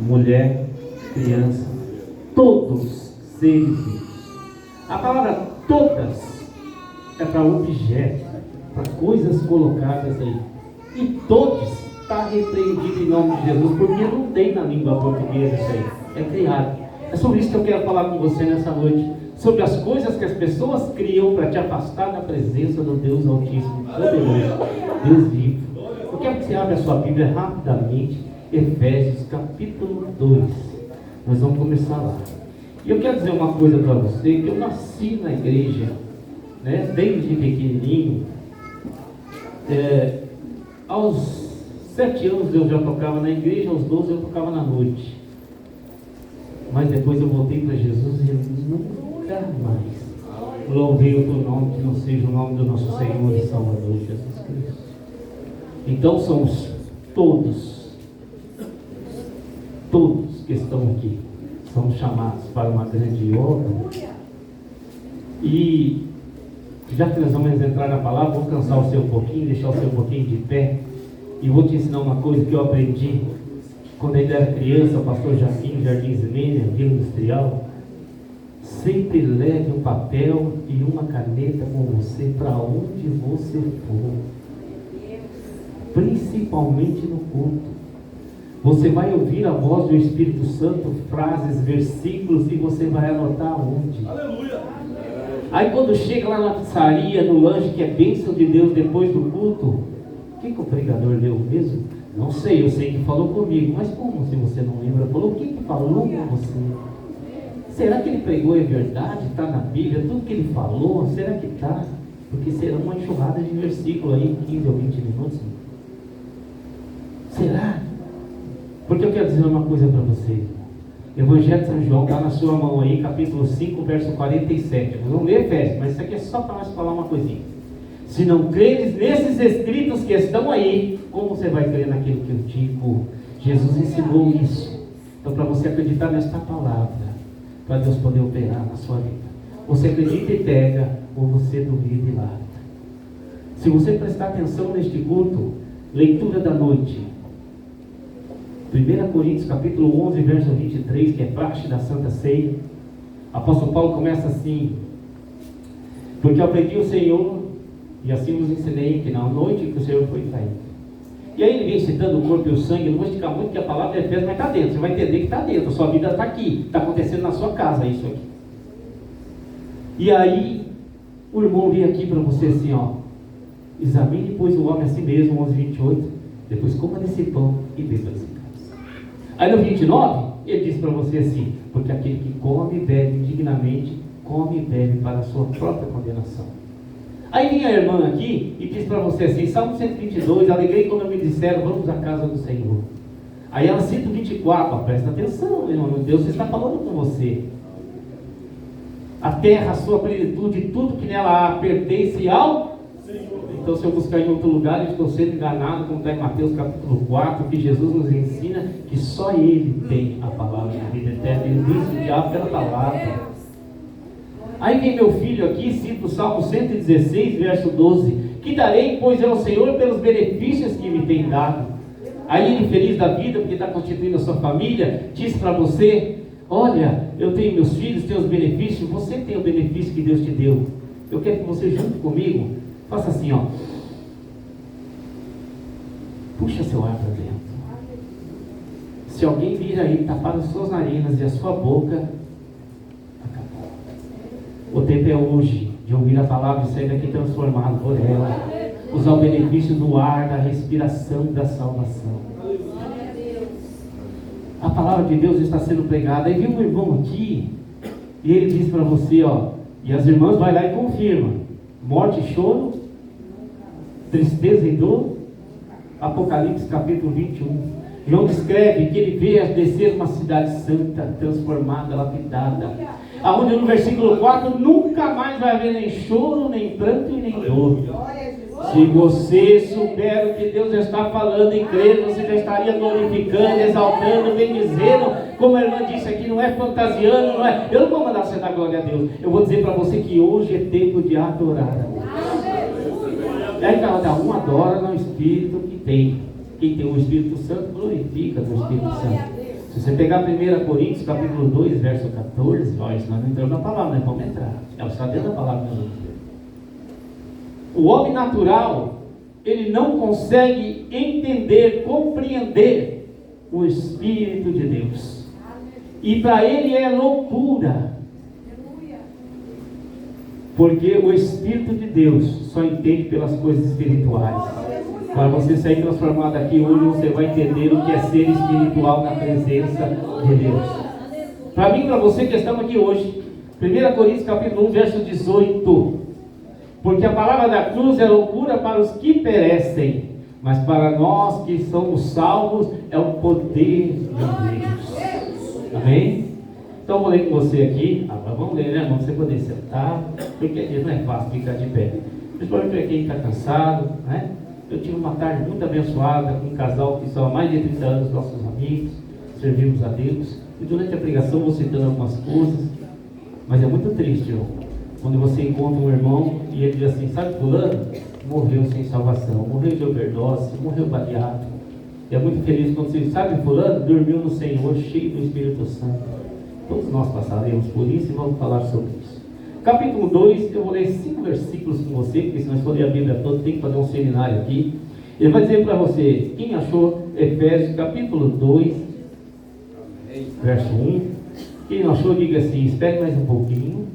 mulher, criança, todos seres vivos. A palavra todas é para objetos, para coisas colocadas aí. E todos está repreendido em nome de Jesus, porque não tem na língua portuguesa isso aí, é criado. É sobre isso que eu quero falar com você nessa noite, sobre as coisas que as pessoas criam para te afastar da presença do Deus Altíssimo, poderoso, Deus vivo. Eu quero que você abra a sua Bíblia rapidamente, Efésios capítulo 2. Nós vamos começar lá. E eu quero dizer uma coisa para você, que eu nasci na igreja, né, desde pequenininho. Aos 7 anos eu já tocava na igreja, aos 12 eu tocava na noite. Mas depois eu voltei para Jesus e nunca mais louvei outro nome que não seja o nome do nosso Senhor e Salvador Jesus Cristo. Então somos todos que estão aqui, são chamados para uma grande obra. E já que nós vamos entrar na palavra, vou cansar você um pouquinho, deixar você um pouquinho de pé, e vou te ensinar uma coisa que eu aprendi quando ainda era criança, o pastor Jaquim, Jardim Zimênia, Vila Industrial. Sempre leve um papel e uma caneta com você para onde você for, principalmente no culto. Você vai ouvir a voz do Espírito Santo, frases, versículos, e você vai anotar onde. Aleluia! Aí quando chega lá na pizzaria, no lanche, que é bênção de Deus depois do culto, o que o pregador leu mesmo? Não sei, eu sei que falou comigo, mas como se você não lembra? Falou, o que falou com você? Será que ele pregou é verdade? Está na Bíblia, tudo que ele falou, será que está? Porque será uma enxurrada de versículo aí, 15 ou 20 minutos. Será? Porque eu quero dizer uma coisa para você. Evangelho de São João está na sua mão aí, capítulo 5, verso 47. Nós vamos ler Efésios, mas isso aqui é só para nós falar uma coisinha. Se não creres nesses escritos que estão aí, como você vai crer naquilo que eu digo? Jesus ensinou isso. Então, para você acreditar nesta palavra, para Deus poder operar na sua vida, você acredita e pega, ou você duvida e larga. Se você prestar atenção neste culto, leitura da noite, 1 Coríntios capítulo 11, verso 23, que é praxe da Santa Ceia. Apóstolo Paulo começa assim: porque eu aprendi o Senhor, e assim vos ensinei, que na noite que o Senhor foi traído. E aí ele vem citando o corpo e o sangue. Não vou esticar muito, porque a palavra é Efésios, mas está dentro. Você vai entender que está dentro, a sua vida está aqui, está acontecendo na sua casa isso aqui. E aí o irmão vem aqui para você assim, ó: examine pois o homem a si mesmo, 11:28, depois coma desse pão e beba desse cálice. Aí no 29, ele diz para você assim: porque aquele que come e bebe indignamente, come e bebe para a sua própria condenação. Aí vem a irmã aqui e diz para você assim, Salmo 122, alegrei quando me disseram, vamos à casa do Senhor. Aí ela cita o 24, presta atenção, irmão, Deus está falando com você. A terra, a sua plenitude, tudo que nela há, pertence ao Senhor. Então, se eu buscar em outro lugar, eu estou sendo enganado, como está em Mateus capítulo 4, que Jesus nos ensina que só Ele tem a palavra de vida eterna. Ele disse o diabo pela palavra. Aí vem meu filho aqui, cita o Salmo 116, verso 12: que darei, pois, ao Senhor pelos benefícios que me tem dado. Aí ele, feliz da vida, porque está constituindo a sua família, diz para você: olha, eu tenho meus filhos, tenho os benefícios, você tem o benefício que Deus te deu. Eu quero que você, junto comigo, faça assim, ó, puxa seu ar para dentro. Se alguém vir aí tapar as suas narinas e a sua boca, acabou. O tempo é hoje de ouvir a palavra e sair daqui transformado por ela, usar o benefício do ar, da respiração, da salvação. A palavra de Deus está sendo pregada. Aí vem um irmão aqui e ele diz para você, ó, e as irmãs vai lá e confirma: morte e choro, tristeza e dor. Apocalipse capítulo 21. João descreve que ele vê descer uma cidade santa, transformada, lapidada, aonde no versículo 4 nunca mais vai haver nem choro, nem pranto e nem dor. Se você souber o que Deus está falando e crer, você já estaria glorificando, exaltando, bendizendo. Como a irmã disse aqui, não é fantasiando, não é. Eu não vou mandar você dar glória a Deus. Eu vou dizer para você que hoje é tempo de adorar a Deus. Aí cada um adora no Espírito que tem. Quem tem o Espírito Santo glorifica no Espírito Santo. Se você pegar 1 Coríntios, capítulo 2, verso 14, olha, isso nós não entramos na palavra, não é para entrar. Ela está dentro da palavra. O homem natural, ele não consegue entender, compreender o Espírito de Deus. E para ele é loucura. Porque o Espírito de Deus só entende pelas coisas espirituais. Para você sair transformado aqui hoje, você vai entender o que é ser espiritual na presença de Deus. Para mim, para você que estamos aqui hoje, 1 Coríntios capítulo 1, verso 18. Porque a palavra da cruz é loucura para os que perecem, mas para nós que somos salvos é o poder de Deus. Amém? Então vou ler com você aqui. Agora vamos ler, né, irmão? Você poder sentar, porque não é fácil ficar de pé. Principalmente para quem está cansado, né? Eu tive uma tarde muito abençoada com um casal que são há mais de 30 anos nossos amigos, servimos a Deus. E durante a pregação vou citando algumas coisas, mas é muito triste, irmão, quando você encontra um irmão e ele diz assim: sabe, fulano morreu sem salvação, morreu de overdose, morreu baleado. E é muito feliz quando você sabe, fulano dormiu no Senhor, cheio do Espírito Santo. Todos nós passaremos por isso e vamos falar sobre isso. Capítulo 2, eu vou ler 5 versículos com você, porque se nós for ler a Bíblia toda, tem que fazer um seminário aqui. Ele vai dizer para você, quem achou Efésios capítulo 2, verso 1. Quem não achou, diga assim: espere mais um pouquinho.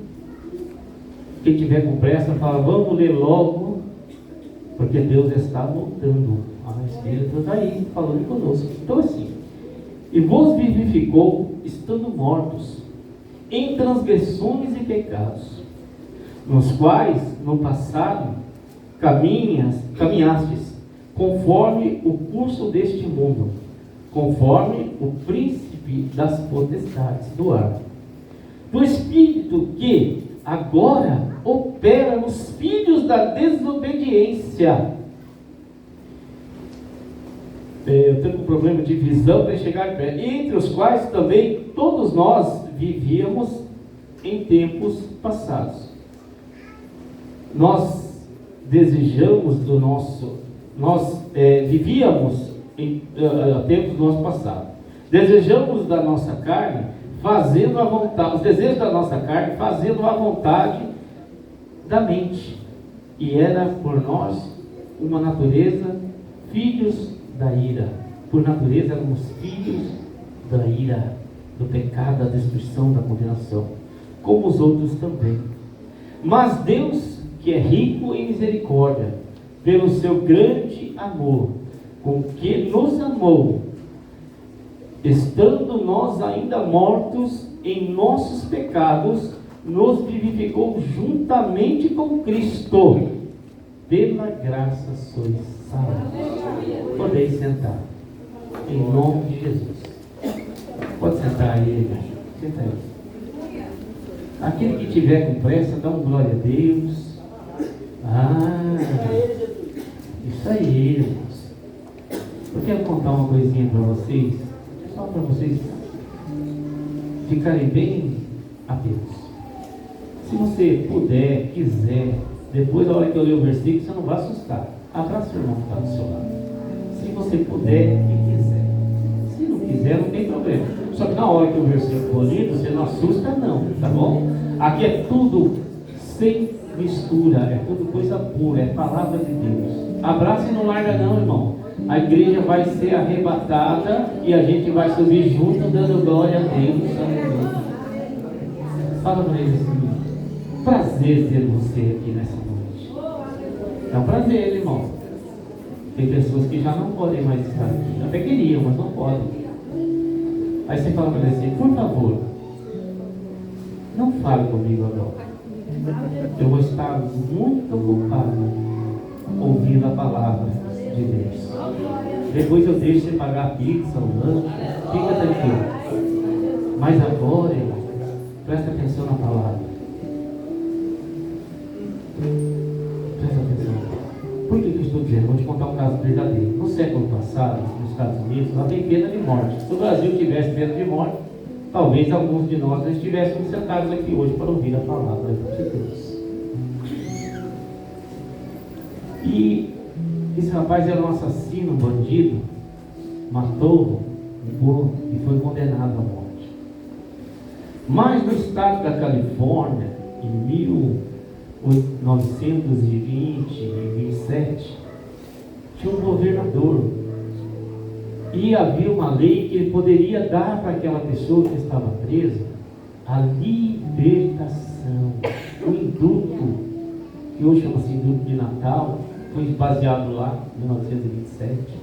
Quem tiver com pressa, fala: vamos ler logo, porque Deus está voltando. O Espírito está aí, falando conosco. Então assim: e vos vivificou, estando mortos em transgressões e pecados, nos quais no passado caminhastes, conforme o curso deste mundo, conforme o príncipe das potestades do ar, do espírito que agora opera nos filhos da desobediência. Eu tenho um problema de visão para chegar perto, entre os quais também todos nós vivíamos em tempos passados. Nós desejamos vivíamos em tempos do nosso passado. Desejamos da nossa carne, fazendo a vontade, os desejos da nossa carne, fazendo a vontade da mente. E era por nós uma natureza, filhos da ira. Por natureza éramos filhos da ira, do pecado, da destruição, da condenação, como os outros também. Mas Deus, que é rico em misericórdia, pelo seu grande amor, com que nos amou, estando nós ainda mortos em nossos pecados, nos vivificou juntamente com Cristo. Pela graça sois salvos. Podeis sentar, em nome de Jesus. Pode sentar aí, irmão. Senta aí. Aquele que tiver com pressa, dá um glória a Deus. Isso aí, irmãos. Eu quero contar uma coisinha para vocês, só para vocês ficarem bem atentos. Se você puder, quiser, depois da hora que eu ler o versículo, você não vai assustar. Abraça o irmão que está do seu lado. Se você puder e quiser. Se não quiser, não tem problema. Só que na hora que o versículo for lido, você não assusta não, tá bom? Aqui é tudo sem mistura, é tudo coisa pura, é palavra de Deus. Abraça e não larga não, irmão. A igreja vai ser arrebatada e a gente vai subir junto, dando glória a Deus. Fala para eles assim: prazer ter você aqui nessa noite. É um prazer, irmão. Tem pessoas que já não podem mais estar aqui. Até queriam, mas não podem. Aí você fala para eles assim: por favor, não fale comigo agora. Eu vou estar muito ocupado ouvindo a palavra de Deus. Depois eu deixo você pagar a pizza, o lanche. Fica tranquilo. Mas agora, irmão, presta atenção na palavra. Presta atenção. Por que eu estou dizendo? Vou te contar um caso verdadeiro. No século passado, nos Estados Unidos, lá tem pena de morte. Se o Brasil tivesse pena de morte, talvez alguns de nós não estivéssemos sentados aqui hoje para ouvir a palavra de Deus. E esse rapaz era um assassino, um bandido, matou e foi condenado à morte. Mas no estado da Califórnia, em 1927, tinha um governador, e havia uma lei que ele poderia dar para aquela pessoa que estava presa a libertação. O indulto, que hoje chama-se indulto de Natal, foi baseado lá em 1927.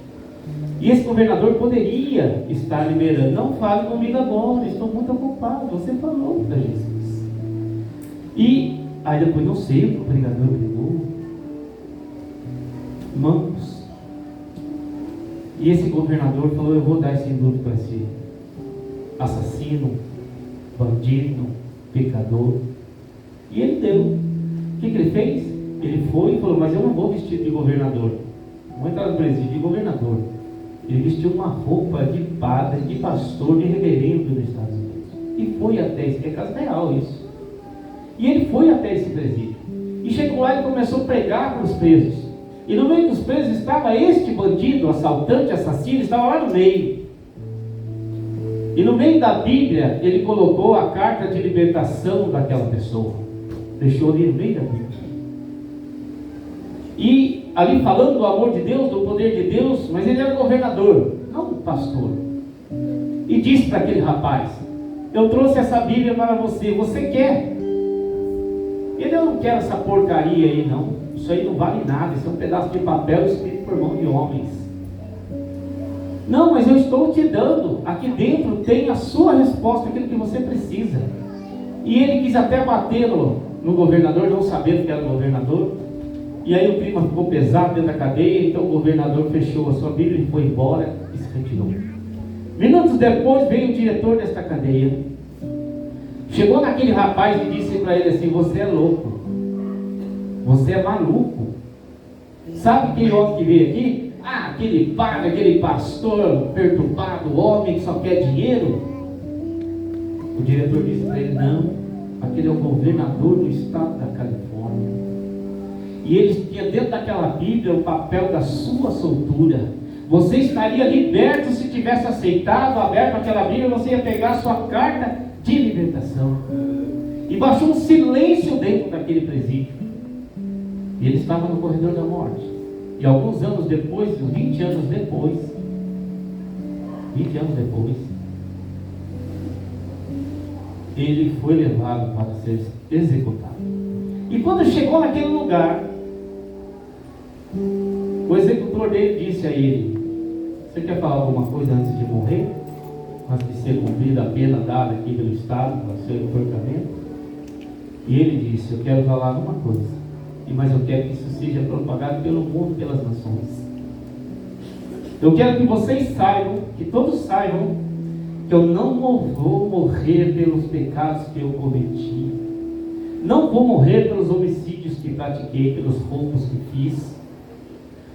E esse governador poderia estar liberando. Não fale comigo agora, estou muito ocupado. Você falou para Jesus. E aí depois, não sei o que o pregador pregou. Irmãos, e esse governador falou: eu vou dar esse indulto para esse assassino, bandido, pecador. E ele deu. O que ele fez? Ele foi e falou: mas eu não vou vestir de governador, não vou entrar no presídio de governador. Ele vestiu uma roupa de padre, de pastor, de reverendo nos Estados Unidos, e foi até esse, que é caso real isso. E ele foi até esse presídio, e chegou lá e começou a pregar para os presos. E no meio dos presos estava este bandido, assaltante, assassino, estava lá no meio. E no meio da Bíblia, ele colocou a carta de libertação daquela pessoa. Deixou ali no meio da Bíblia. E ali falando do amor de Deus, do poder de Deus, mas ele era governador, não pastor. E disse para aquele rapaz: eu trouxe essa Bíblia para você, você quer? Ele: eu não quero essa porcaria aí não, isso aí não vale nada, isso é um pedaço de papel escrito por mão de homens. Não, mas eu estou te dando, aqui dentro tem a sua resposta, aquilo que você precisa. E ele quis até bater no governador, não sabendo que era o governador. E aí o clima ficou pesado dentro da cadeia, então o governador fechou a sua Bíblia e foi embora e se retirou. Minutos depois veio o diretor desta cadeia, chegou naquele rapaz e disse para ele assim: você é louco, você é maluco. Sabe aquele homem que veio aqui? Ah, aquele padre, aquele pastor perturbado, homem que só quer dinheiro. O diretor disse para ele: não, aquele é o governador do estado da Califórnia. E ele tinha dentro daquela Bíblia o papel da sua soltura. Você estaria liberto se tivesse aceitado, aberto aquela Bíblia, você ia pegar a sua carta de libertação. E baixou um silêncio dentro daquele presídio. E ele estava no corredor da morte. E alguns anos depois, 20 anos depois, ele foi levado para ser executado. E quando chegou naquele lugar, o executor dele disse a ele: você quer falar alguma coisa antes de morrer? Antes de ser cumprida a pena dada aqui pelo Estado para o seu enforcamento? E ele disse: eu quero falar uma coisa, mas eu quero que isso seja propagado pelo mundo, pelas nações. Eu quero que vocês saibam, que todos saibam, que eu não vou morrer pelos pecados que eu cometi, não vou morrer pelos homicídios que pratiquei, pelos roubos que fiz,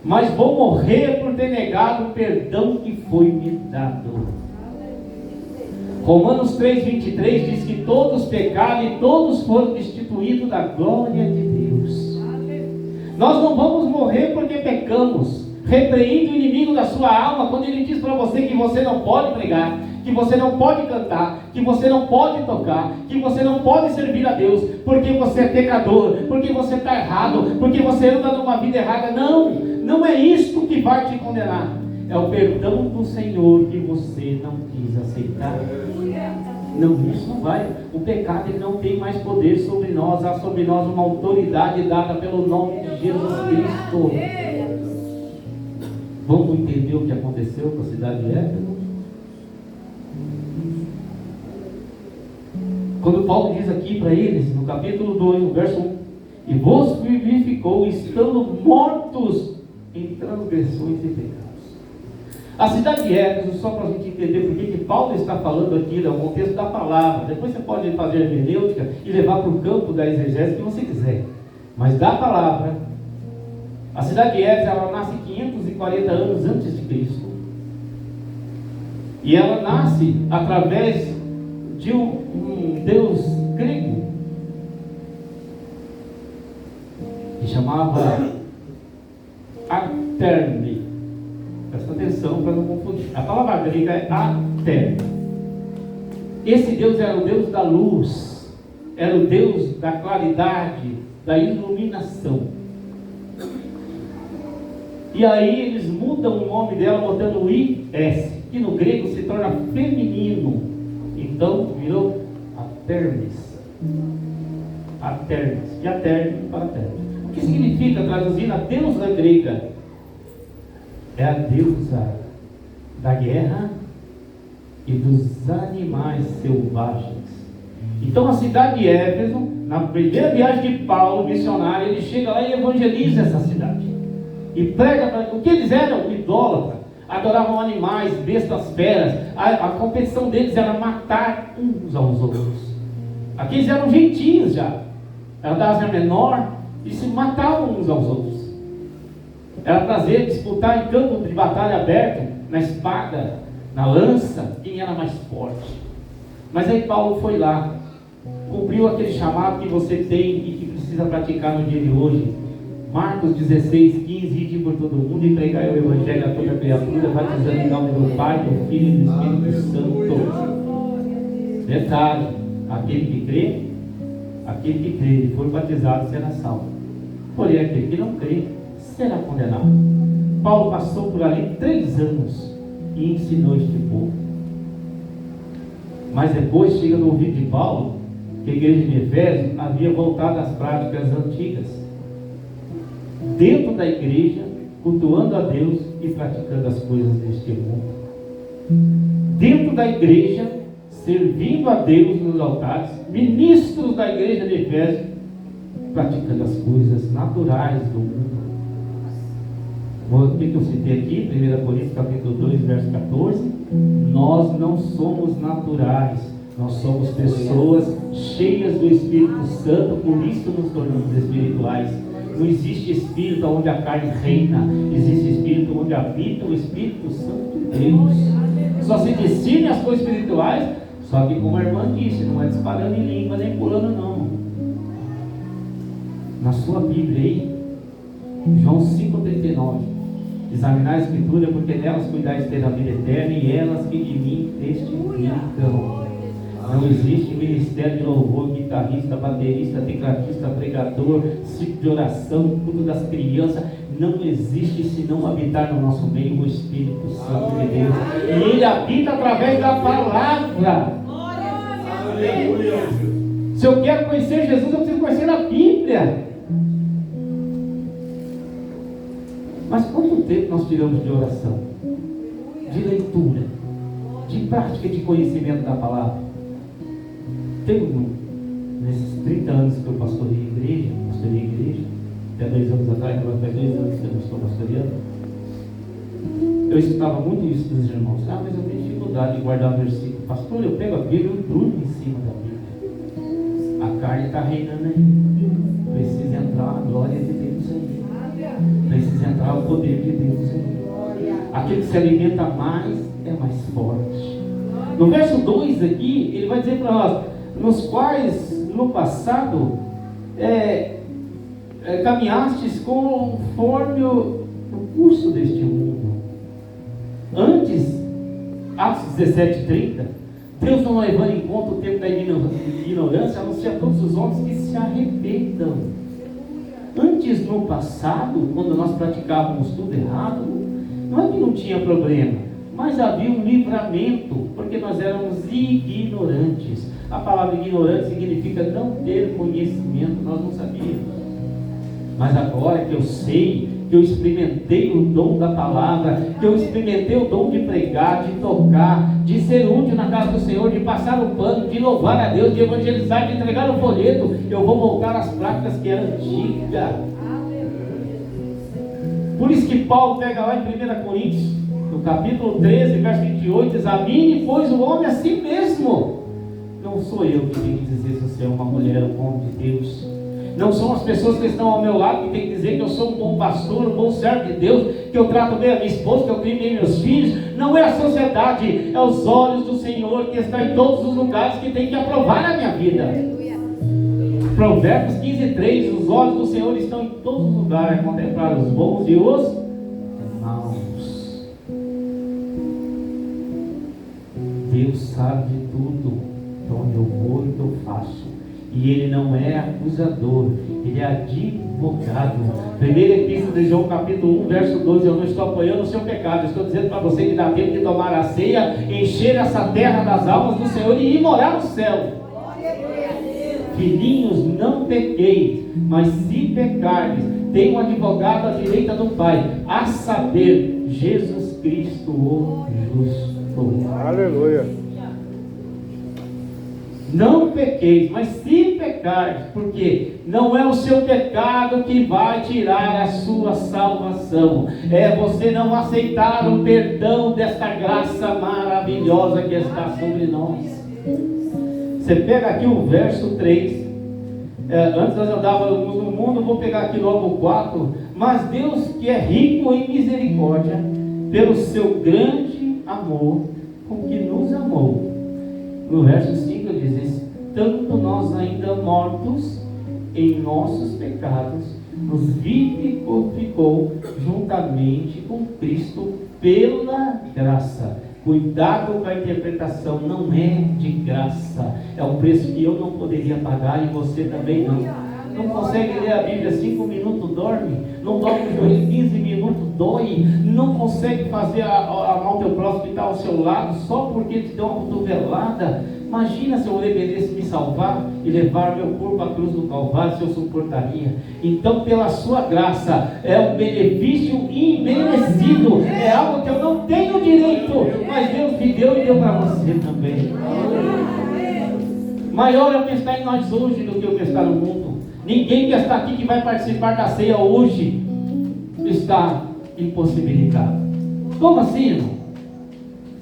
mas vou morrer por ter negado o perdão que foi me dado. Romanos 3,23 diz que todos pecaram e todos foram destituídos da glória de Deus. Nós não vamos morrer porque pecamos. Repreende o inimigo da sua alma quando ele diz para você que você não pode pregar, que você não pode cantar, que você não pode tocar, que você não pode servir a Deus, porque você é pecador, porque você está errado, porque você anda numa vida errada. Não, não é isto que vai te condenar. É o perdão do Senhor que você não quis aceitar. Não, isso não vai. O pecado ele não tem mais poder sobre nós. Há sobre nós uma autoridade dada pelo nome de Jesus Cristo. Vamos entender o que aconteceu com a cidade de Éfeso? Quando Paulo diz aqui para eles, no capítulo 2, no verso 1: e vos vivificou, estando mortos em transgressões e pecados. A cidade de Éfeso, só para a gente entender por que Paulo está falando aqui, é o contexto da palavra. Depois você pode fazer a hermenêutica e levar para o campo da exegese que você quiser. Mas da palavra, a cidade de Éfeso, ela nasce 540 anos antes de Cristo. E ela nasce através de um deus grego que chamava Artemi. Presta atenção para não confundir. A palavra grega é até. Esse Deus era o Deus da luz, era o Deus da claridade, da iluminação. E aí eles mudam o nome dela botando IS, que no grego se torna feminino. Então virou Aternes. Aternes, de Aterno para Aterno. O que significa, traduzindo, a deusa grega? É a deusa da guerra e dos animais selvagens. Então a cidade de Éfeso, na primeira viagem de Paulo, missionário, ele chega lá e evangeliza essa cidade. E prega para... O que eles eram? Idólatras. Adoravam animais, bestas, feras. A competição deles era matar uns aos outros. Aqueles eram gentios já. Era da Ásia Menor e se matavam uns aos outros. Era prazer disputar em campo de batalha aberto, na espada, na lança, quem era mais forte. Mas aí Paulo foi lá, cumpriu aquele chamado que você tem e que precisa praticar no dia de hoje. Marcos 16, 15, ide por todo mundo e pregai o evangelho a toda criatura, batizando em nome do Pai, do Filho e do Espírito Santo. Detalhe, aquele que crê e for batizado será salvo. Porém aquele que não crê será condenado. Paulo passou por ali 3 anos e ensinou este povo. Mas depois chega no ouvido de Paulo que a igreja de Efésio havia voltado às práticas antigas, dentro da igreja, cultuando a Deus e praticando as coisas deste mundo. Dentro da igreja, servindo a Deus nos altares, ministros da igreja de Efésio, praticando as coisas naturais do mundo. O que eu citei aqui, 1 Coríntios capítulo 2, verso 14, nós não somos naturais, nós somos pessoas cheias do Espírito Santo, por isso nos tornamos espirituais. Não existe espírito onde a carne reina, existe espírito onde habita o Espírito Santo de Deus. Só se discerne as coisas espirituais, só que como a irmã disse, não é disparando em língua nem pulando não. Na sua Bíblia aí, João 5,39, examinar a Escritura, porque nelas cuidais ter a vida eterna, e elas que de mim testificam. Não existe ministério de louvor, guitarrista, baterista, tecladista, pregador, ciclo de oração, culto das crianças. Não existe se não habitar no nosso meio o Espírito Santo de Deus. E Ele habita através da palavra. Se eu quero conhecer Jesus, eu preciso conhecer a Bíblia. Mas quanto tempo nós tiramos de oração, de leitura, de prática de conhecimento da palavra? Nesses 30 anos que eu pastorei igreja, até 2 anos atrás, agora faz 2 anos que eu estou pastoreando, eu escutava muito isso dos irmãos. Mas eu tenho dificuldade de guardar o versículo. Pastor, eu pego a Bíblia e eu durmo em cima da Bíblia. A carne está reinando aí. Precisa entrar a glória de Deus aí. Precisa entrar o poder de Deus aí. Aquele que se alimenta mais é mais forte. No verso 2 aqui, ele vai dizer para nós, nos quais no passado caminhastes conforme o curso deste mundo. Antes, Atos 17:30, Deus não levando em conta o tempo da ignorância, anuncia a todos os homens que se arrependam. Antes, no passado, quando nós praticávamos tudo errado, não é que não tinha problema, mas havia um livramento, porque nós éramos ignorantes. A palavra ignorante significa não ter conhecimento, nós não sabíamos. Mas agora que eu sei, que eu experimentei o dom da palavra, que eu experimentei o dom de pregar, de tocar, de ser útil na casa do Senhor, de passar o pano, de louvar a Deus, de evangelizar, de entregar o folheto, eu vou voltar às práticas que eram antigas. Por isso que Paulo pega lá em 1 Coríntios, no capítulo 13, verso 28, examine, pois, o homem a si mesmo. Não sou eu que tenho que dizer se você é uma mulher ou um homem de Deus. Não são as pessoas que estão ao meu lado que têm que dizer que eu sou um bom pastor, um bom servo de Deus, que eu trato bem a minha esposa, que eu crio bem meus filhos. Não é a sociedade, é os olhos do Senhor que está em todos os lugares que tem que aprovar a minha vida. Provérbios 15:3, os olhos do Senhor estão em todos os lugares, contemplar os bons e os maus. Deus sabe de tudo, para onde eu vou e o que eu faço. E Ele não é acusador, Ele é advogado. Primeira Epístola de João, capítulo 1, verso 12. Eu não estou apoiando o seu pecado, eu estou dizendo para você que dá tempo de tomar a ceia, encher essa terra das almas do Senhor e ir morar no céu. Filhinhos, não pequeis, mas se pecardes, tem um advogado à direita do Pai, a saber, Jesus Cristo o justo. Aleluia. Não pequeis, mas se pecardes, porque não é o seu pecado que vai tirar a sua salvação, é você não aceitar o perdão desta graça maravilhosa que está sobre nós. Você pega aqui o verso 3, antes nós andávamos no mundo, vou pegar aqui logo o 4, mas Deus que é rico em misericórdia, pelo seu grande amor, com que nos amou. No verso 5 diz: tanto nós ainda mortos em nossos pecados, nos vivificou juntamente com Cristo pela graça. Cuidado com a interpretação, não é de graça, é um preço que eu não poderia pagar e você também não. Não consegue ler a Bíblia 5 minutos, dorme. Não dorme o joelho 15 minutos, dói. Não consegue fazer amar o teu próximo que está ao seu lado só porque te deu uma cotovelada. Imagina se eu dependesse me salvar e levar meu corpo à cruz do Calvário, se eu suportaria. Então, pela sua graça, é um benefício imerecido, é algo que eu não tenho direito, mas Deus me deu e deu para você também. Maior é o que está em nós hoje do que o que está no mundo. Ninguém que está aqui, que vai participar da ceia hoje, está impossibilitado. Como assim, irmão?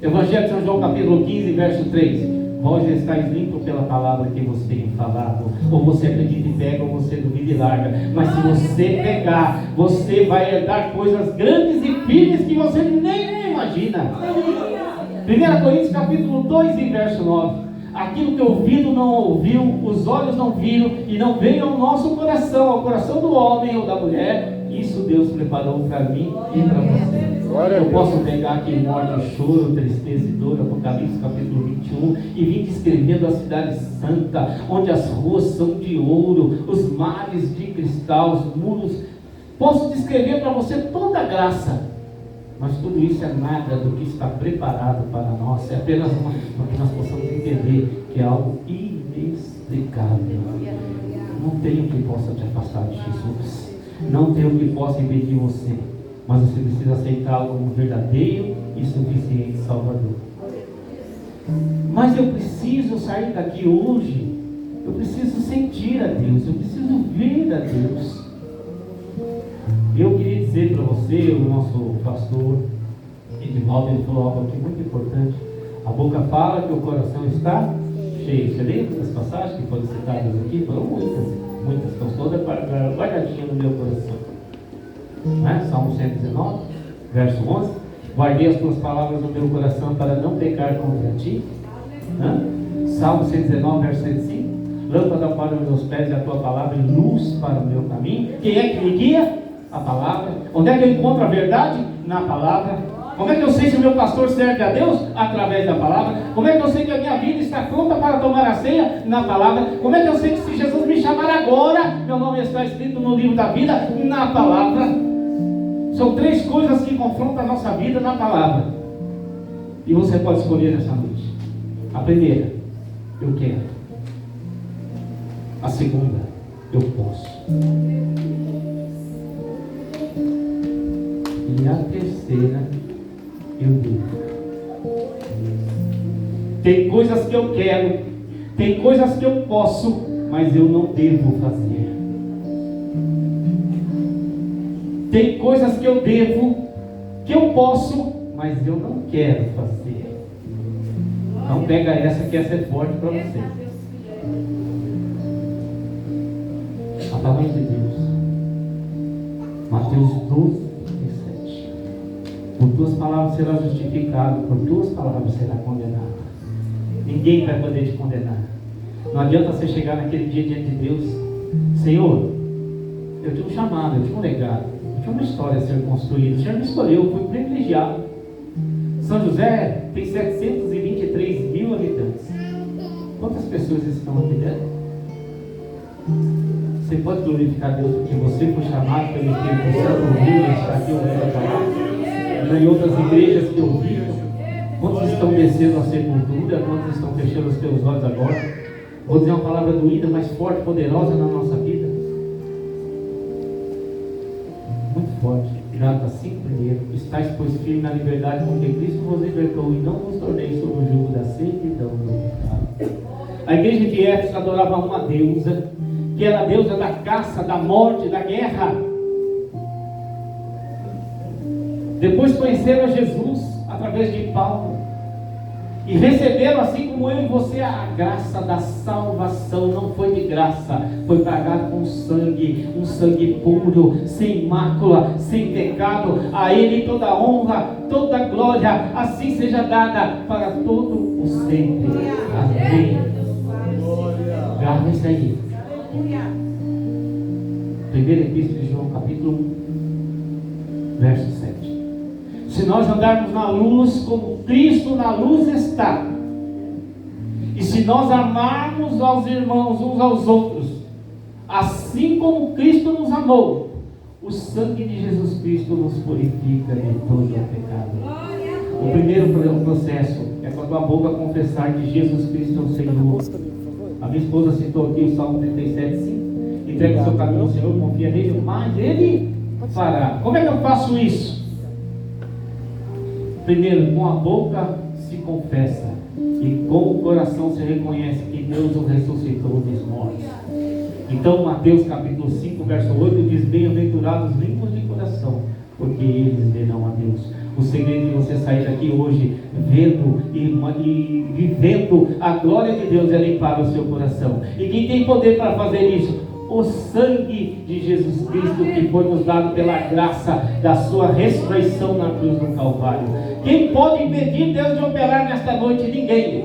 Evangelho de São João, capítulo 15, verso 3. Vós estáis limpos pela palavra que vos tenho falado. Ou você acredita e pega, ou você duvida e larga. Mas se você pegar, você vai herdar coisas grandes e firmes que você nem imagina. 1 Coríntios, capítulo 2, verso 9. Aquilo que o ouvido não ouviu, os olhos não viram, e não veio ao nosso coração, ao coração do homem ou da mulher, isso Deus preparou para mim e para você. Eu posso pegar aqui morte, choro, tristeza e dor, Apocalipse capítulo 21, e vim descrevendo a cidade santa, onde as ruas são de ouro, os mares de cristal, os muros. Posso descrever para você toda a graça. Mas tudo isso é nada do que está preparado para nós. É apenas para que nós possamos entender que é algo inexplicável. Não tem o que possa te afastar de Jesus. Não tem o que possa impedir você. Mas você precisa aceitá-lo como verdadeiro e suficiente Salvador. Mas eu preciso sair daqui hoje. Eu preciso sentir a Deus. Eu preciso ver a Deus. Eu queria dizer para você, o nosso pastor Edivaldo, ele falou algo aqui muito importante. A boca fala que o coração está cheio. Você lembra das passagens que foram citadas aqui? Foram muitas, estão todas guardadinhas no meu coração. Né? Salmo 119, verso 11. Guardei as tuas palavras no meu coração para não pecar contra ti. Né? Salmo 119, verso 105. Lâmpada para os meus pés e a tua palavra e luz para o meu caminho. Quem é que me guia? A palavra. Onde é que eu encontro a verdade? Na palavra. Como é que eu sei se o meu pastor serve a Deus? Através da palavra. Como é que eu sei que a minha vida está pronta para tomar a ceia? Na palavra. Como é que eu sei que se Jesus me chamar agora, meu nome está escrito no livro da vida? Na palavra. São 3 coisas que confrontam a nossa vida na palavra. E você pode escolher nessa noite. A primeira, eu quero. A segunda, eu posso. E a terceira, eu devo. Tem coisas que eu quero, tem coisas que eu posso, mas eu não devo fazer. Tem coisas que eu devo, que eu posso, mas eu não quero fazer. Então pega essa, que essa é forte para você. A palavra de Deus, Mateus 12, por tuas palavras será justificado, por tuas palavras será condenado. Ninguém vai poder te condenar. Não adianta você chegar naquele dia diante de Deus: Senhor, eu tinha um chamado, eu tinha um legado, eu tinha uma história a ser construída, o Senhor me escolheu, eu fui privilegiado. São José tem 723 habitantes. Quantas pessoas estão aqui dentro? Você pode glorificar Deus porque você foi chamado pelo Espírito Santo, ouviu, está aqui ouvindo a palavra. Em outras igrejas que ouviram, quantos estão descendo a sepultura, quantos estão fechando os teus olhos agora? Vou dizer uma palavra doída, mas forte, poderosa na nossa vida. Muito forte. Gálatas 5:1. Estais, pois, firmes na liberdade com que Cristo vos libertou, e não vos torneis sob o jugo da servidão do pecado. A igreja de Éfeso adorava uma deusa, que era a deusa da caça, da morte, da guerra. Depois conheceram a Jesus através de Paulo e receberam, assim como eu e você, a graça da salvação. Não foi de graça, foi pagado com sangue, um sangue puro, sem mácula, sem pecado. A Ele toda honra, toda glória, assim seja dada para todo o sempre. Amém. Grava isso aí. Primeira Epístola de João, capítulo 1, verso 7. Se nós andarmos na luz como Cristo na luz está, e se nós amarmos aos irmãos uns aos outros, assim como Cristo nos amou, o sangue de Jesus Cristo nos purifica de todo o pecado. O primeiro processo é quando a boca confessar que Jesus Cristo é o Senhor. A minha esposa citou aqui o Salmo 37:5. Entrega o seu caminho ao Senhor, confia nele, mas Ele fará. Como é que eu faço isso? Primeiro, com a boca se confessa e com o coração se reconhece que Deus o ressuscitou dos mortos. Então, Mateus capítulo 5, verso 8 diz: bem-aventurados os limpos de coração, porque eles verão a Deus. O segredo de você sair daqui hoje vendo e vivendo a glória de Deus é limpar o seu coração. E quem tem poder para fazer isso? O sangue de Jesus Cristo, que foi nos dado pela graça da sua ressurreição na cruz do Calvário. Quem pode impedir Deus de operar nesta noite? Ninguém.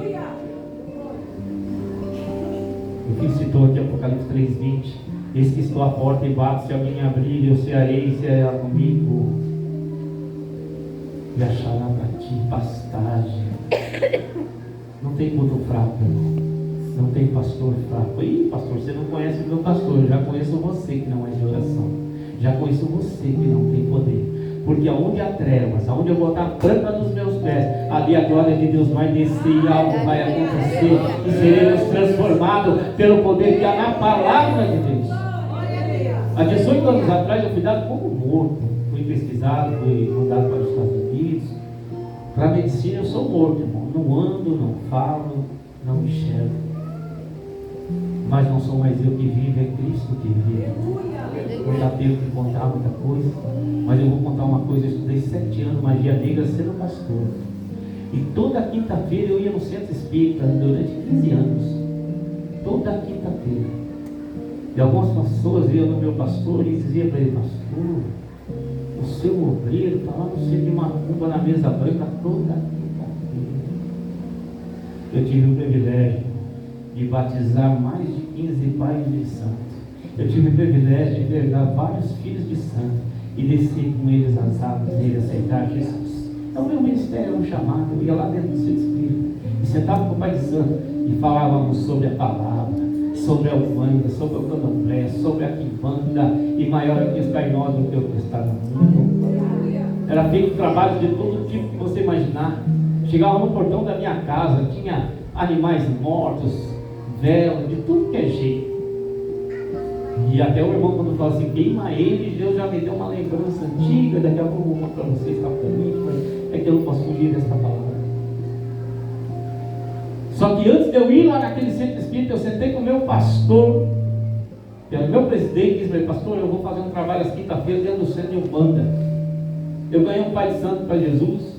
O que citou aqui Apocalipse 3:20: eis que estou à porta e bato, se alguém abrir, eu cearei, se é comigo, e achará para ti pastagem. Não tem culto fraco, não tem pastor fraco. Ih, pastor, você não conhece o meu pastor. Eu já conheço você que não é de oração, já conheço você que não tem poder. Porque aonde há trevas, aonde eu botar a planta nos meus pés, ali a glória de Deus vai descer e algo vai acontecer, e seremos transformados pelo poder que há na palavra de Deus. Há 18 anos atrás eu fui dado como morto. Fui pesquisado, fui mandado para os Estados Unidos. Para a medicina eu sou morto, irmão. Não ando, não falo, não enxergo. Mas não sou mais eu que vivo, é Cristo que vive. Não dá tempo de contar muita coisa, mas eu vou contar uma coisa. Eu estudei 7 anos magia negra sendo pastor, e toda quinta-feira eu ia no centro espírita durante 15 anos. Toda quinta-feira. E algumas pessoas iam no meu pastor e diziam para ele: pastor, o seu obreiro está lá no centro de macumba na mesa branca toda quinta-feira. Eu tive o privilégio de batizar mais de 15 pais de santo. Eu tive o privilégio de pegar vários filhos de santo e descer com eles as águas e eles aceitar Jesus. Então o meu ministério era um chamado. Eu ia lá dentro do seu espírito e sentava com o pai de santo e falávamos sobre a palavra, sobre a Umbanda, sobre o candomblé, sobre a quimbanda, e maior é o que está em nós do que o que está no mundo. Era feito trabalho de todo tipo que você imaginar. Chegava no portão da minha casa, tinha animais mortos, velas, de tudo que é jeito. E até o irmão, quando fala assim, queima ele, Deus já me deu uma lembrança antiga. Daqui a pouco eu vou contar para vocês rapidamente, mas é que eu não posso fugir dessa palavra. Só que antes de eu ir lá naquele centro espírita, eu sentei com o meu pastor, que era o meu presidente, e disse para ele: pastor, eu vou fazer um trabalho às quinta-feiras dentro do centro de Umbanda. Eu ganhei um pai de santo para Jesus,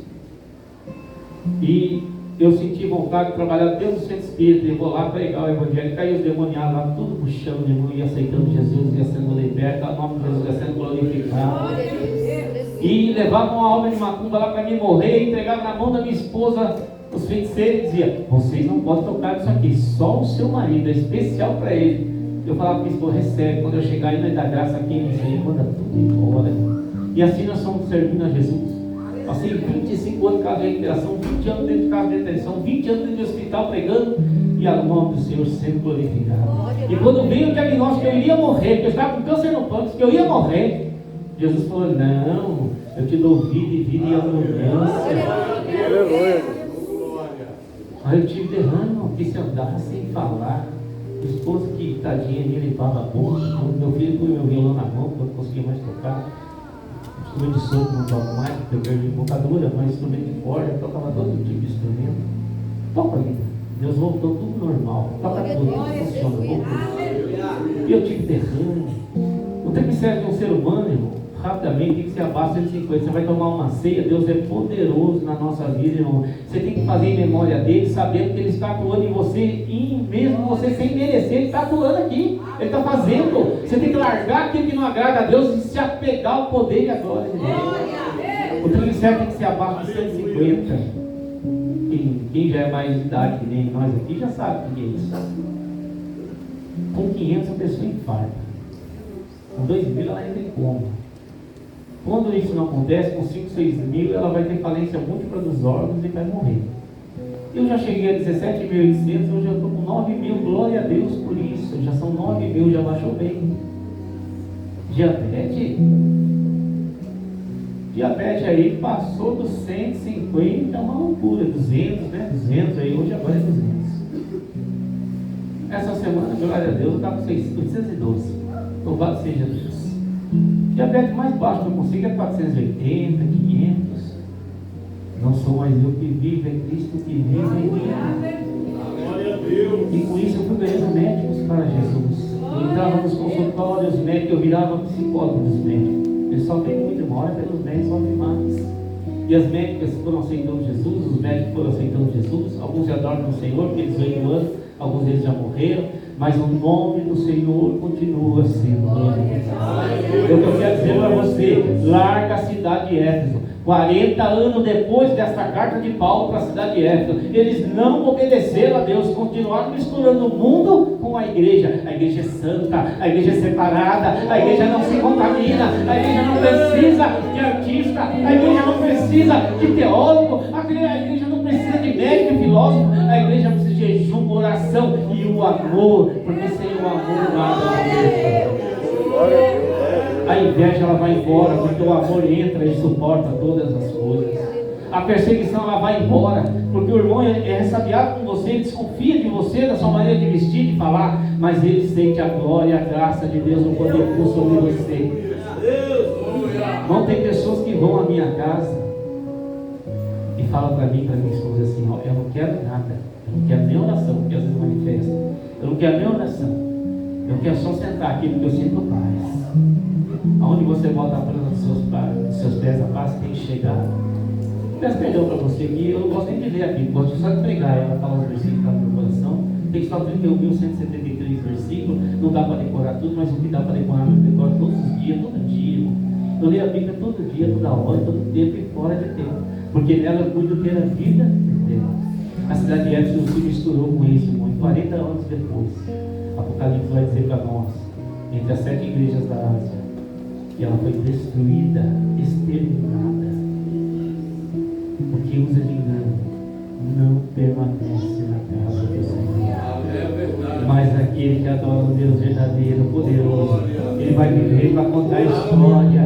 e eu senti vontade de trabalhar dentro do centro espírita, e vou lá pregar o evangelho. Caiu os demoniados lá, tudo puxando, irmão, ia aceitando Jesus, ia sendo liberto, o nome de Jesus ia sendo glorificado. E levavam uma alma de macumba lá para mim morrer, e entregavam na mão da minha esposa os feiticeiros, e dizia: vocês não podem tocar isso aqui, só o seu marido, é especial para ele. Eu falava para minha esposa: recebe, quando eu chegar aí, nós dá graça aqui, isso aí, manda tudo embora. E assim nós estamos servindo a Jesus. Passei 25 anos de casa de recuperação, 20 anos dentro de casa de detenção, 20 anos dentro de hospital pregando, e a nome do Senhor sendo glorificado. E quando veio o diagnóstico que eu iria morrer, que eu estava com câncer no pâncreas, que eu ia morrer, Jesus falou: não, eu te dou vida e vida em abundância. Aí eu tive derrame, que se andar sem falar. Minha esposa que tadinha me limpava a boca, meu filho com o meu violão na mão, porque eu não conseguia mais tocar. Instrumento de sopro não toco mais, porque eu perdi embocadura, mas instrumento de corda, eu tocava todo tipo de instrumento. Toca ainda. Deus voltou tudo normal. Toca tudo, funciona. E eu tive derrame. O tempo que serve de um ser humano, irmão, rapidamente tem que ser abaixo de 150. Você vai tomar uma ceia, Deus é poderoso na nossa vida, irmão. Você tem que fazer em memória dele, sabendo que ele está atuando em você, e mesmo você sem merecer, ele está atuando aqui. Ele está fazendo. Você tem que largar aquilo que não agrada a Deus e se apegar ao poder e à glória de Deus. O tempo certo tem que ser abaixo de 150. Quem já é mais de idade que nem nós aqui já sabe o que é isso. Com 500 a pessoa infarta. Com 2.000 ela entra em coma. Quando isso não acontece, com 5, 6 mil ela vai ter falência múltipla dos órgãos e vai morrer. Eu já cheguei a 17.800, hoje eu estou com 9.000, glória a Deus por isso. Já são 9.000, já baixou bem. Diabetes aí passou dos 150, é uma loucura, 200, né? 200 aí, hoje agora é 200. Essa semana, glória a Deus, eu estava com 812. Louvado seja Deus. Diabetes mais baixo que eu consigo é 480, 500. Não sou mais eu que vivo, é Cristo que vive em mim. E com isso eu fui ganhando médicos para Jesus. Eu entrava nos consultórios médicos, eu virava psicólogo dos médicos. Eles sofrem muito, uma hora pelos médicos sofrem mais. E as médicas foram aceitando Jesus, os médicos foram aceitando Jesus. Alguns já dormem no Senhor, porque eles 8 anos, alguns deles já morreram. Mas o nome do Senhor continua sendo glorificado. Eu quero dizer para você: larga a cidade de Éfeso. 40 anos depois desta carta de Paulo para a cidade de Éfeso, eles não obedeceram a Deus, continuaram misturando o mundo com a igreja. A igreja é santa, a igreja é separada, a igreja não se contamina, a igreja não precisa de artista, a igreja não precisa de teólogo, a igreja não precisa de médico e filósofo, a igreja precisa de jejum, oração e o amor, porque sem o amor nada acontece. A inveja ela vai embora, porque o amor entra e suporta todas as coisas. A perseguição ela vai embora, porque o irmão é ressabiado com você, ele desconfia de você, da sua maneira de vestir, de falar, mas ele sente a glória, a graça de Deus, o poder sobre você. Não tem pessoas que vão à minha casa e falam para mim, para minha esposa assim: ó, eu não quero nada, eu não quero nem oração, porque às vezes manifesta, eu não quero nem oração, eu quero só sentar aqui porque eu sinto paz. Aonde você bota a planta dos seus pés, a paz tem que chegar. Peço perdão para você aqui, eu não gosto nem de ler aqui, gosto só de pregar. Ela fala os versículos no meu coração. Tem só 31.173 versículos, não dá para decorar tudo, mas o que dá para decorar, eu decoro todos os dias, todo dia. Eu leio a Bíblia todo dia, toda hora, todo tempo e fora de tempo, porque nela eu cuido ter a vida eterna. A cidade de Éfeso se misturou com isso, irmão, e 40 anos depois, Apocalipse vai dizer para nós, entre as 7 igrejas da Ásia, e ela foi destruída, exterminada, porque usa de engano, não permanece na casa do Senhor. Mas aquele que adora o Deus verdadeiro, poderoso, ele vai viver para contar a história.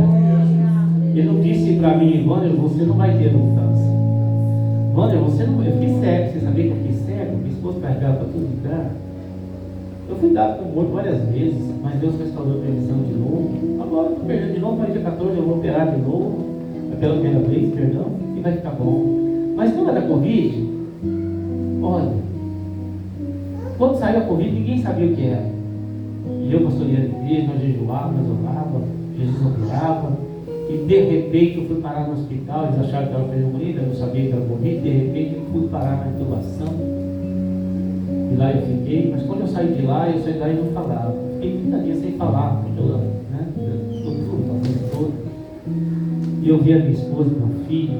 Ele não disse para mim: Wander, você não vai ter mudança. Wander, você não. Eu fiquei cego. Você sabia que eu fiquei cego? Minha esposa carregava para tudo lugar. Eu fui dado com morto várias vezes, mas Deus restaurou a minha visão de novo. Agora eu estou perdendo de novo, mas dia 14 eu vou operar de novo, pela primeira vez, perdão, e vai ficar bom. Mas não é da Covid. Olha, quando saiu a Covid, ninguém sabia o que era. E eu pastoreia a igreja, nós jejuávamos, nós orávamos, Jesus operava. E de repente eu fui parar no hospital, eles acharam que era pneumonia, eu não sabia que era Covid, de repente eu fui parar na intubação. E lá eu fiquei, mas quando eu saí de lá e não falava. Fiquei 30 dias sem falar, porque eu, né, todo. E eu via minha esposa, meu filho,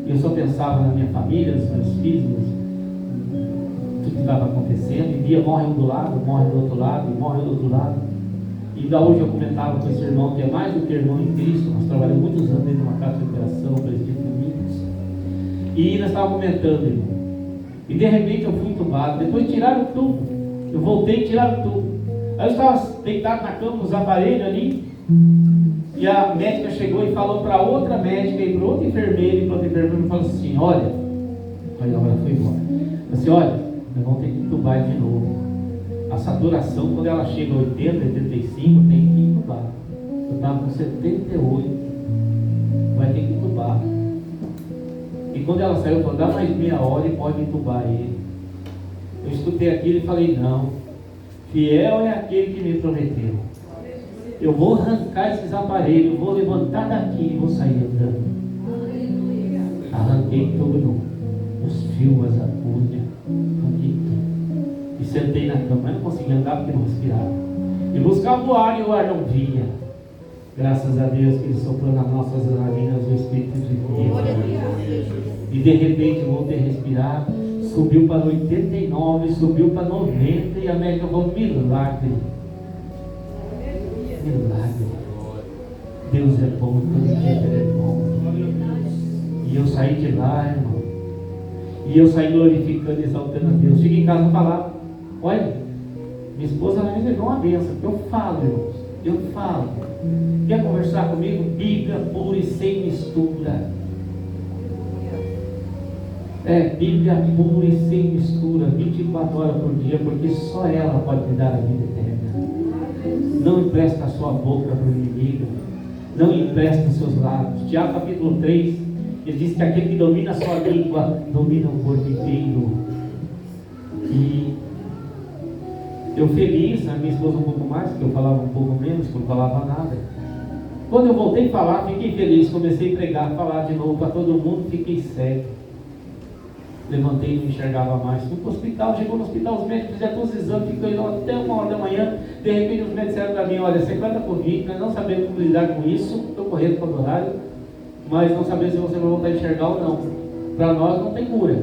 e eu só pensava na minha família, nos meus filhos, tudo que estava acontecendo, e via, morre um do lado, morre do outro lado, e morre do outro lado. E da hoje eu comentava com esse irmão, que é mais do que irmão em Cristo. Nós trabalhamos muitos anos dentro de uma casa de operação, presídio de domingos. E nós estávamos aumentando, irmão. E de repente eu fui entubado. Depois tiraram o tubo. Eu voltei e tiraram o tubo. Aí eu estava deitado na cama, nos aparelhos ali. E a médica chegou e falou para outra médica e para outra enfermeira e para outra enfermeira, falou assim: olha, ela foi embora. Assim, olha, nós vamos ter que entubar de novo. A saturação, quando ela chega a 80, 85, tem que entubar. Eu estava com 78, vai ter que entubar. E quando ela saiu, falou: dá mais meia hora e pode entubar ele. Eu escutei aquilo e falei: não, fiel é aquele que me prometeu. Eu vou arrancar esses aparelhos, vou levantar daqui e vou sair andando. Arranquei tudo, os fios, as agulhas, arranquei tudo. E sentei na cama, mas não conseguia andar porque não respirava. E buscava o ar e o ar não vinha. Graças a Deus que Ele soprou nas nossas narinas o Espírito de Deus. E de repente eu voltei a respirar. Subiu para 89, subiu para 90 e a médica falou: milagre. Milagre. Deus é bom, todo dia Ele é bom. E eu saí de lá, irmão. E eu saí glorificando e exaltando a Deus. Cheguei em casa e falava: olha, minha esposa vai me levar uma bênção. Eu falo, irmãos. Eu falo. Quer conversar comigo? Bíblia pura e sem mistura. Bíblia pura e sem mistura, 24 horas por dia, porque só ela pode te dar a vida eterna. Não empresta a sua boca para o inimigo, não empresta os seus lábios. Tiago capítulo 3, ele diz que aquele que domina a sua língua, domina o corpo inteiro. E eu feliz, a minha esposa um pouco mais, porque eu falava um pouco menos, porque eu não falava nada. Quando eu voltei a falar, fiquei feliz, comecei a pregar, falar de novo para todo mundo, fiquei cego. Levantei e não enxergava mais. Fui para o hospital, chegou no hospital, os médicos fizeram todos os exames, ficou até 1h da manhã. De repente os médicos disseram para mim: olha, você vai dar Covid, nós não sabemos como lidar com isso, estou correndo para o horário, mas não sabemos se você vai voltar a enxergar ou não. Para nós não tem cura.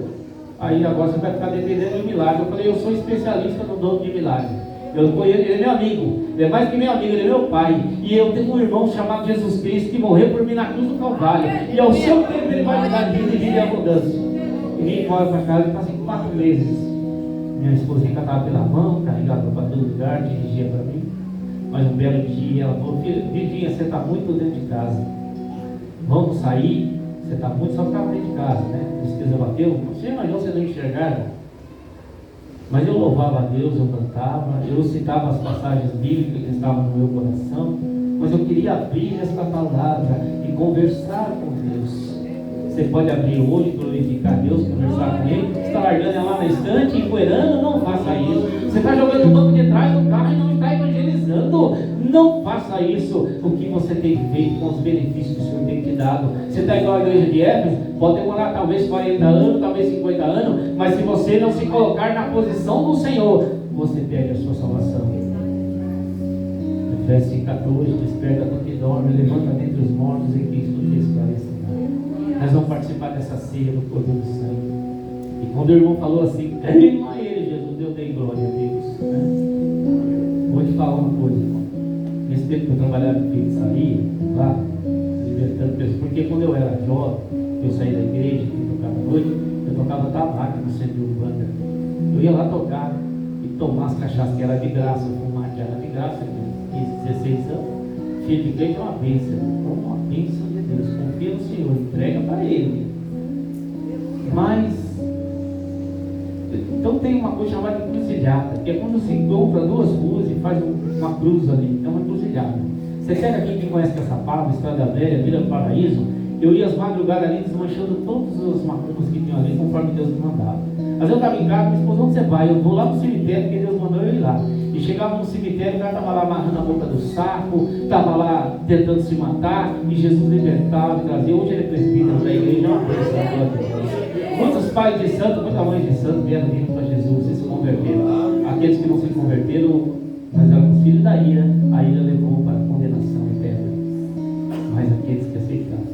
Aí agora você vai ficar dependendo do milagre. Eu falei: eu sou especialista no dono de milagre. Eu conheço, ele é meu amigo, ele é mais que meu amigo, ele é meu pai. E eu tenho um irmão chamado Jesus Cristo que morreu por mim na cruz do Calvário. E ao seu tempo ele vai me dar vida e vida e abundância. E vim embora para casa e passei 4 meses. Minha esposinha catava pela mão, carregava para todo lugar, dirigia para mim. Mas um belo dia ela falou: Virgínia, você está muito dentro de casa. Vamos sair? Você está muito, só ficava dentro de casa, né? A tristeza bateu. Você imaginou você não enxergar? Mas eu louvava a Deus, eu cantava, eu citava as passagens bíblicas que estavam no meu coração. Mas eu queria abrir esta palavra e conversar com Deus. Você pode abrir hoje, glorificar a Deus, conversar com Ele. Você está largando ela lá na estante, empoeirando? Não faça isso. Você está jogando o banco de trás do carro e não está evangelizando? Não faça isso. O que você tem feito com os benefícios que o Senhor tem te dado? Você está igual a igreja de Éfeso? Pode demorar talvez 40 anos, talvez 50 anos, mas se você não se colocar na posição do Senhor, você perde a sua salvação. Efésios 14: desperta do que dorme, levanta dentre os mortos e Cristo te esclarecerá. Nós vamos participar dessa ceia do corpo do sangue. E quando o irmão falou assim: não a ele, Jesus, eu dei glória a Deus, né? Vou te falar uma coisa, irmão. Nesse tempo que eu trabalhava em feitiçaria, lá, libertando pessoas, porque quando eu era jovem, eu saí da igreja, que tocava à noite, eu tocava tabaco no centro urbano. Eu ia lá tocar e tomar as cachaças que era de graça, fumar que era de graça, 15, 16 anos. Filho de crente é uma bênção, uma bênção de Deus. Confia no Senhor, entrega para Ele. Mas então tem uma coisa chamada encruzilhada, que é quando se compra 2 ruas e faz uma cruz ali, é uma encruzilhada. Você pega aqui, quem conhece essa palavra, Estrada Velha, Vila do Paraíso, eu ia às madrugadas ali desmanchando todos os macumbas que tinham ali, conforme Deus me mandava. Mas eu estava em casa, minha esposa: onde você vai? Eu vou lá no cemitério, porque Deus mandou eu ir lá. E chegava no cemitério, o cara estava lá amarrando a boca do saco, estava lá tentando se matar, e Jesus libertava e trazia. Hoje ele é presbítero da igreja, é uma bênção. Muitos pais de santo, muitas mães de santo vieram vindo para Jesus e se converteram. Aqueles que não se converteram, mas eram filhos da ira, a ira levou para a condenação eterna. Mas aqueles que aceitaram.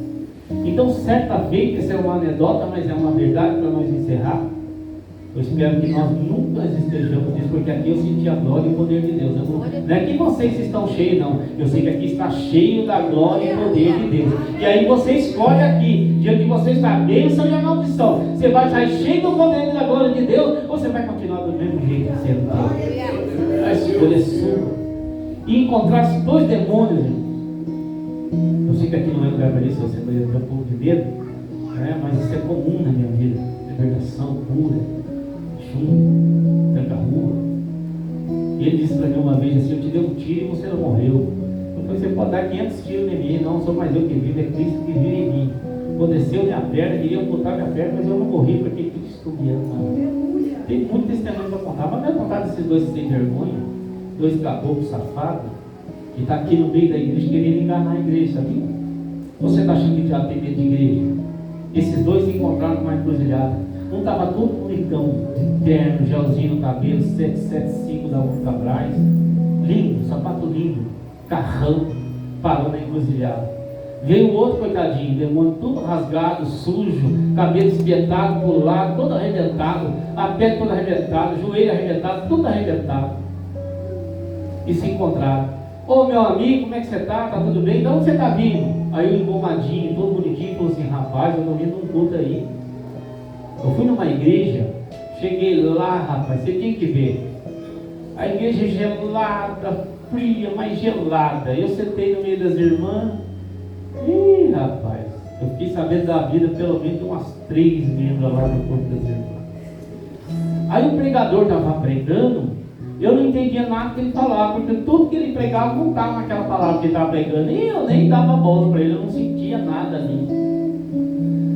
Então, certa feita, isso é uma anedota, mas é uma verdade para nós encerrar. Eu espero que nós nunca estejamos nisso, porque porque aqui eu senti a glória e o poder de Deus. Não é que vocês estão cheios, não. Eu sei que aqui está cheio da glória e poder de Deus. E aí você escolhe aqui, diante de você está a bênção e a maldição. Você vai sair cheio do poder e da glória de Deus, ou você vai continuar do mesmo jeito sendo teu? A escolha é sua. E encontrar esses dois demônios, eu sei que aqui não é lugar para isso, você vai ter um pouco de medo, né? Mas isso é comum na minha vida. Libertação, cura, chumbo, tranca-rua. E ele disse para mim uma vez assim: eu te dei um tiro e você não morreu. Eu falei: você pode dar 500 tiros em mim, não sou mais eu que vivo, é Cristo que vive em mim. Aconteceu minha perna, queria amputar minha perna, mas eu não morri porque Cristo me ama. Tem muito testemunho para contar, mas não é contar desses dois sem vergonha, dois caboclos safados, que está aqui no meio da igreja querendo enganar a igreja, sabia? Você está achando que já tem medo de igreja? Esses dois se encontraram numa encruzilhada. Um estava todo bonitão, de terno, gelzinho no cabelo, 775 da Cabrais, lindo, sapato lindo, carrão, parou na encruzilhada. Veio o outro coitadinho, demônio tudo rasgado, sujo, cabelo espetado por lado, todo arrebentado, a pele toda arrebentada, joelho arrebentado, tudo arrebentado. E se encontraram. Ô meu amigo, como é que você está? Está tudo bem? De onde você está vindo? Aí o engomadinho, todo bonitinho, falou assim: rapaz, eu estou vindo um culto aí. Eu fui numa igreja, cheguei lá, rapaz, você tinha que ver. A igreja gelada, fria, mas gelada. Eu sentei no meio das irmãs. Ih, rapaz, eu fiquei sabendo da vida pelo menos de umas 3 membros lá no corpo das irmãs. Aí o pregador estava pregando, eu não entendia nada que ele falava, porque tudo que ele pregava não estava naquela palavra que ele estava pregando, e eu nem dava bola para ele, eu não sentia nada ali.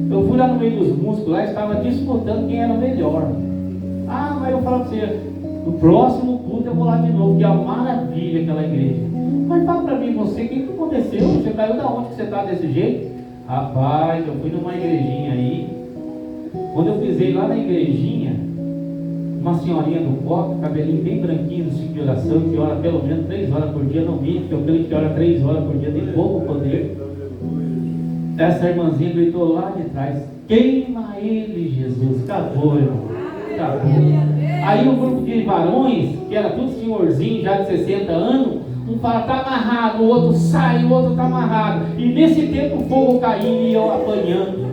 Eu fui lá no meio dos músicos, lá estava disputando quem era o melhor. Ah, mas eu falo para você, no próximo culto eu vou lá de novo, que é uma maravilha aquela igreja. Mas fala para mim, você, o que aconteceu? Você caiu da onde que você está desse jeito? Rapaz, eu fui numa igrejinha aí. Quando eu pisei lá na igrejinha, uma senhorinha do coque, cabelinho bem branquinho, no ciclo de oração, que ora pelo menos 3 horas por dia, não minto, porque eu creio que ora 3 horas por dia, tem pouco poder. Essa irmãzinha gritou lá de trás: queima ele, Jesus. Acabou, irmão. Acabou. Aí um grupo de varões, que era tudo senhorzinho, já de 60 anos, um fala: está amarrado, o outro sai, o outro está amarrado. E nesse tempo o fogo caindo e eu apanhando.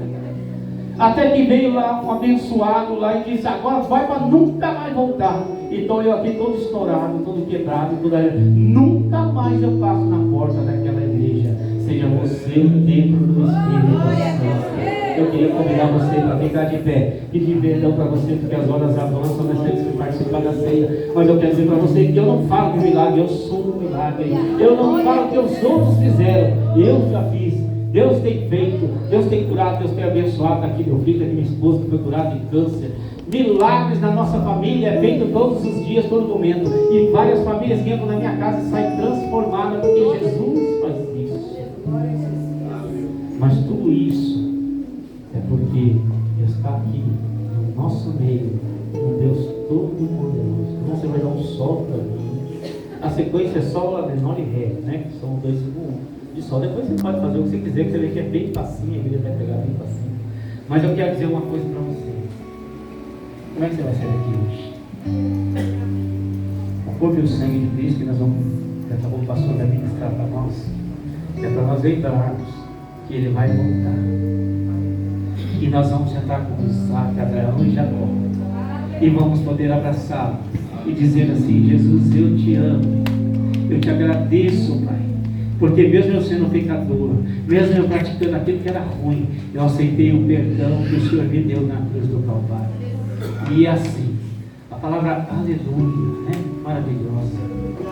Até que veio lá um abençoado lá e disse: agora vai para nunca mais voltar. Então eu aqui todo estourado, todo quebrado, nunca mais eu passo na porta daquela igreja. Seja você o templo do Espírito Santo. Eu queria convidar você para ficar de pé e de perdão para você, porque as horas avançam, nós temos que participar da ceia. Mas eu quero dizer para você que eu não falo de milagre, eu sou um milagre. Eu não falo o que os outros fizeram, eu já fiz. Deus tem feito, Deus tem curado, Deus tem abençoado. Tá aqui meu filho, tá aqui minha esposa que foi curada de câncer. Milagres na nossa família é feito todos os dias, todo momento. E várias famílias que entram na minha casa e saem transformadas, porque Jesus faz isso. Mas tudo isso é porque Deus está aqui no nosso meio, um Deus todo-poderoso. Então você vai dar um sol para mim. A sequência é sol, lá menor e ré, né? Que são 2 segundos de sol. Depois você pode fazer o que você quiser, que você vê que é bem facinho, a igreja vai pegar bem facinho. Mas eu quero dizer uma coisa para você. Como é que você vai sair daqui hoje? O corpo e o sangue de Cristo que nós vamos, daqui a pouco o pastor vai ministrar para nós, é para nós lembrarmos que Ele vai voltar. E nós vamos sentar com Isaac, Abraão e Jacó. E vamos poder abraçá-lo e dizer assim: Jesus, eu te amo. Eu te agradeço, Pai. Porque mesmo eu sendo pecador, mesmo eu praticando aquilo que era ruim, eu aceitei o perdão que o Senhor me deu na cruz do Calvário. E assim, a palavra aleluia, né? Maravilhosa.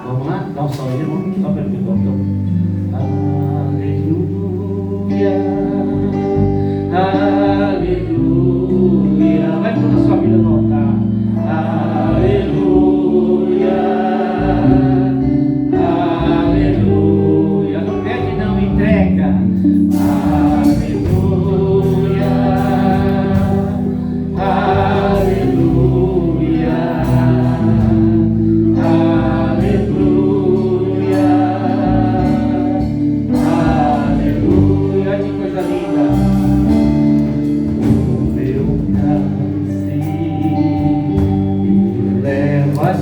Vamos lá? Dá um salve, irmão. Só para mim, então. Aleluia, aleluia. Vai toda a sua vida no altar. Aleluia, aleluia. Não pede, não, entrega. Aleluia, aleluia, aleluia, aleluia. Que coisa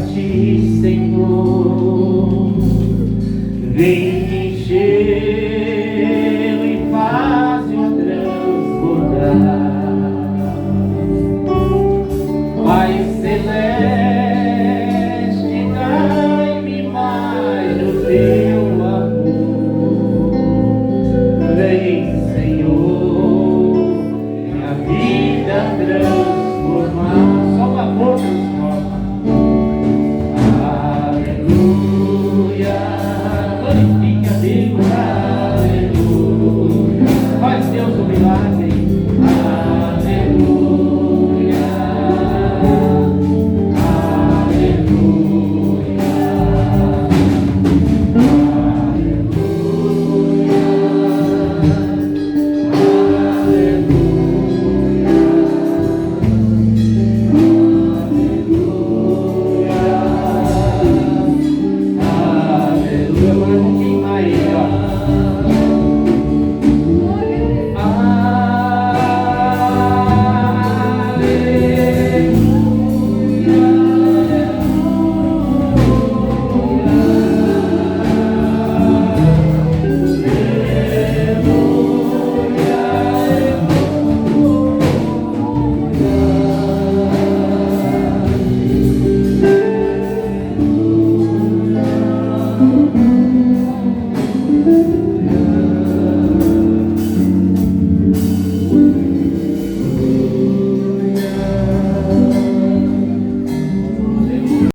ti, Senhor. Vem